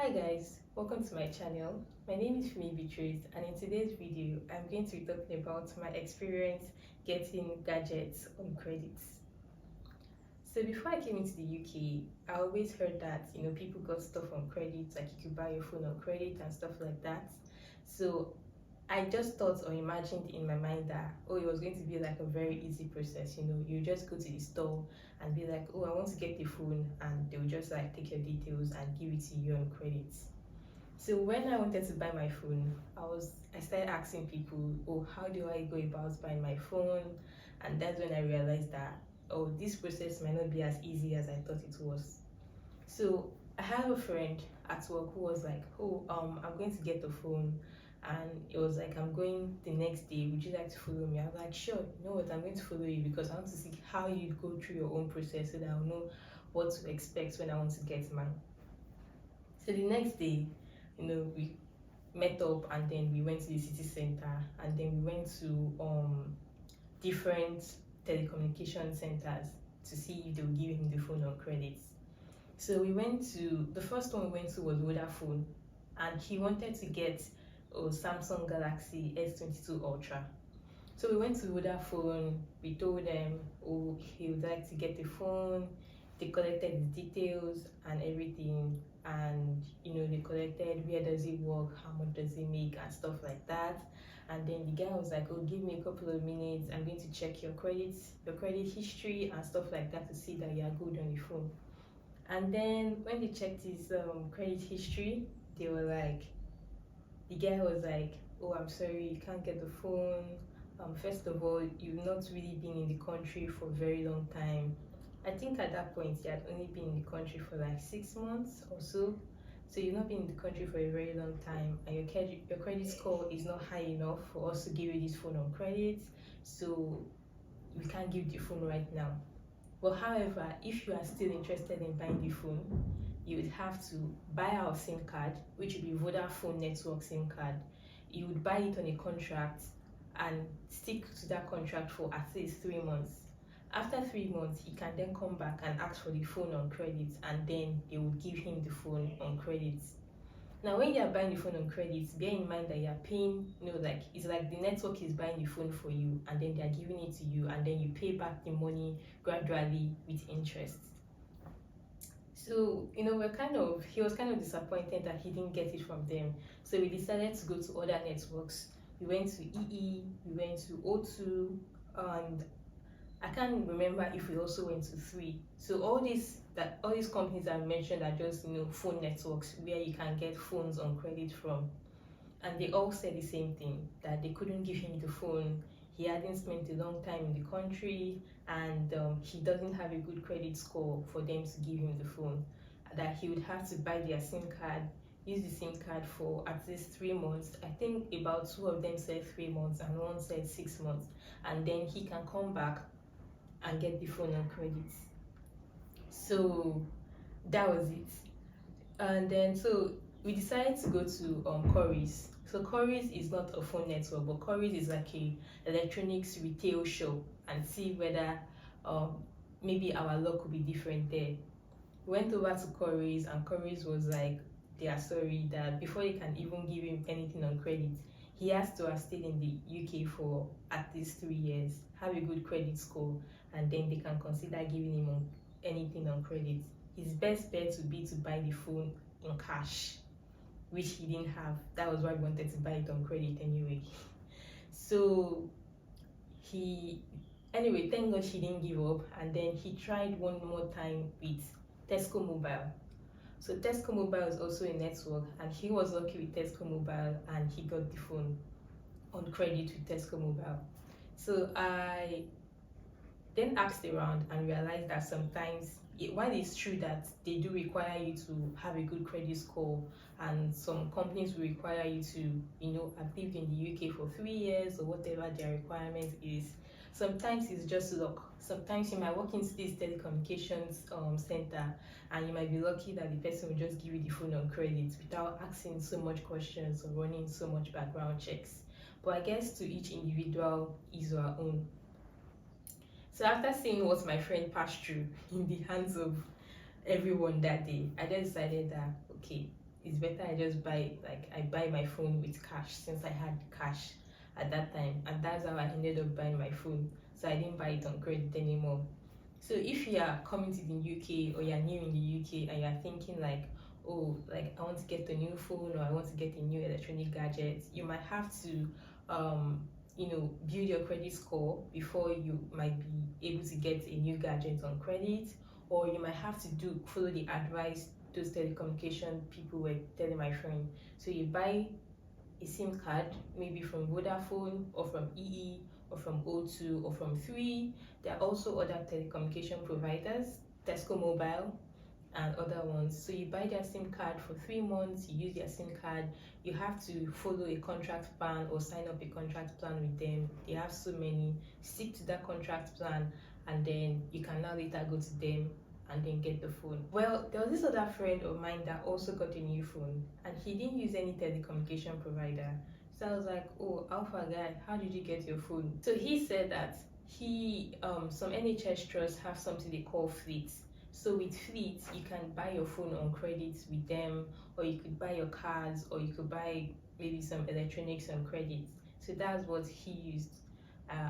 Hi guys, welcome to my channel. My name is Fumi Beatrice, and in today's video I'm going to be talking about my experience getting gadgets on credits. So before I came into the UK, I always heard that people got stuff on credit, like you could buy your phone on credit and stuff like that. So I just thought or imagined in my mind that it was going to be like a very easy process. You just go to the store and be like, I want to get the phone, and they'll just like take your details and give it to you on credit. So when I wanted to buy my phone, I started asking people, how do I go about buying my phone? And that's when I realized that this process might not be as easy as I thought it was. So I have a friend at work who was like, I'm going to get the phone, and it was like, I'm going the next day, would you like to follow me? I was like, sure, you know what, I'm going to follow you because I want to see how you go through your own process so that I'll know what to expect when I want to get mine. So the next day, we met up, and then we went to the city center, and then we went to different telecommunication centers to see if they would give him the phone on credits. So the first one we went to was Vodafone, and he wanted to get a Samsung Galaxy S22 Ultra. So we went to Vodafone, we told them, he would like to get the phone. They collected his details and everything, and they collected where does it work, how much does it make, and stuff like that. And then the guy was like, give me a couple of minutes, I'm going to check your credit history and stuff like that to see that you are good on the phone. And then when they checked his credit history, they were like, the guy was like, I'm sorry, you can't get the phone. First of all, you've not really been in the country for a very long time. I think at that point he had only been in the country for like 6 months or so. So you've not been in the country for a very long time, and your credit score is not high enough for us to give you this phone on credit. So we can't give the phone right now. But however, if you are still interested in buying the phone, you would have to buy our SIM card, which would be Vodafone network SIM card. You would buy it on a contract and stick to that contract for at least 3 months. After 3 months, he can then come back and ask for the phone on credit, and then they would give him the phone on credit. Now, when you are buying the phone on credit, bear in mind that you are paying, it's like the network is buying the phone for you, and then they are giving it to you, and then you pay back the money gradually with interest. So, he was kind of disappointed that he didn't get it from them. So we decided to go to other networks. We went to EE, we went to O2, and I can't remember if we also went to 3. So all these companies I mentioned are just phone networks where you can get phones on credit from, and they all said the same thing, that they couldn't give him the phone. He hadn't spent a long time in the country, and he doesn't have a good credit score for them to give him the phone. That he would have to buy their SIM card, use the SIM card for at least 3 months. I think about 2 of them said 3 months and one said 6 months, and then he can come back and get the phone on credit. So that was it. And then so we decided to go to Curry's. So Curry's is not a phone network, but Curry's is like a electronics retail shop, and see whether maybe our luck could be different there. We went over to Curry's, and Curry's was like, they are sorry that before they can even give him anything on credit, he has to have stayed in the UK for at least 3 years, have a good credit score, and then they can consider giving him anything on credit. His best bet would be to buy the phone in cash, which he didn't have. That was why we wanted to buy it on credit anyway. So anyway, thank God he didn't give up, and then he tried one more time with Tesco Mobile. So Tesco Mobile is also a network, and he was lucky with Tesco Mobile, and he got the phone on credit with Tesco Mobile. So I then asked around and realized that sometimes, while it's true that they do require you to have a good credit score, and some companies will require you to, have lived in the UK for 3 years or whatever their requirement is, sometimes it's just luck. Sometimes you might walk into this telecommunications center, and you might be lucky that the person will just give you the phone on credit without asking so much questions or running so much background checks. But I guess to each individual is our own. So after seeing what my friend passed through in the hands of everyone that day, I then decided that, okay, it's better I just buy, like I buy my phone with cash, since I had cash at that time, and that's how I ended up buying my phone. So I didn't buy it on credit anymore. So if you are coming to the UK, or you're new in the UK, and you're thinking like, oh, like I want to get a new phone, or I want to get a new electronic gadget, you might have to build your credit score before you might be able to get a new gadget on credit. Or you might have to follow the advice those telecommunication people were telling my friend. So you buy a SIM card, maybe from Vodafone or from EE or from O2 or from 3. There are also other telecommunication providers, Tesco Mobile and other ones. So you buy their SIM card for 3 months, you use their SIM card, you have to follow a contract plan or sign up a contract plan with them. They have so many, stick to that contract plan, and then you can now later go to them and then get the phone. Well, there was this other friend of mine that also got a new phone, and he didn't use any telecommunication provider. So I was like, oh, Alpha guy, how did you get your phone? So he said that some NHS trusts have something they call fleets. So with fleets, you can buy your phone on credit with them, or you could buy your cards, or you could buy maybe some electronics on credit. So that's what he used.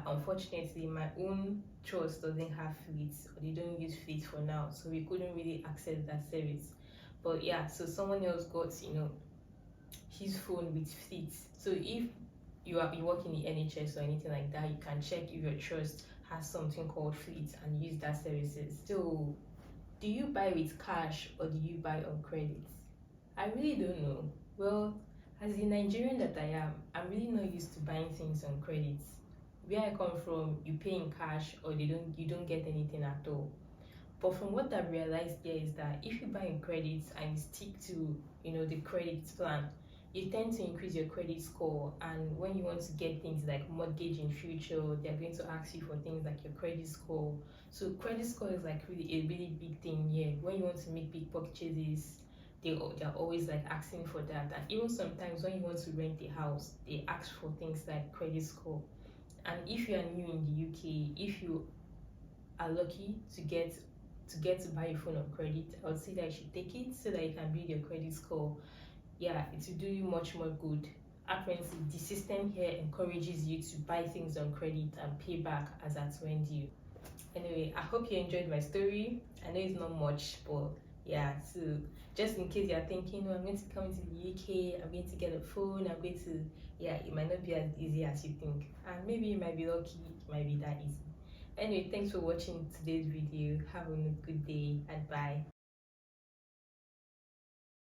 Unfortunately, my own trust doesn't have fleets, or they don't use fleets for now, so we couldn't really access that service. But yeah, so someone else got his phone with fleets. So if you work in the NHS or anything like that, you can check if your trust has something called fleets and use that services. So do you buy with cash or do you buy on credit? I really don't know. Well, as the Nigerian that I am, I'm really not used to buying things on credit. Where I come from, you pay in cash, or you don't get anything at all. But from what I've realized here is that if you buy in credit and you stick to the credit plan, you tend to increase your credit score. And when you want to get things like mortgage in future, they're going to ask you for things like your credit score. So credit score is like really a really big thing here. When you want to make big purchases, they're always like asking for that. And even sometimes when you want to rent a house, they ask for things like credit score. And if you are new in the UK, if you are lucky to get to buy a phone on credit, I would say that you should take it so that you can build your credit score. Yeah, it will do you much more good. Apparently, the system here encourages you to buy things on credit and pay back as at when due. Anyway, I hope you enjoyed my story. I know it's not much, but yeah, so just in case you're thinking, oh, I'm going to come to the UK, I'm going to get a phone, I'm going to, yeah, it might not be as easy as you think. And maybe you might be lucky, it might be that easy. Anyway, thanks for watching today's video. Have a good day and bye.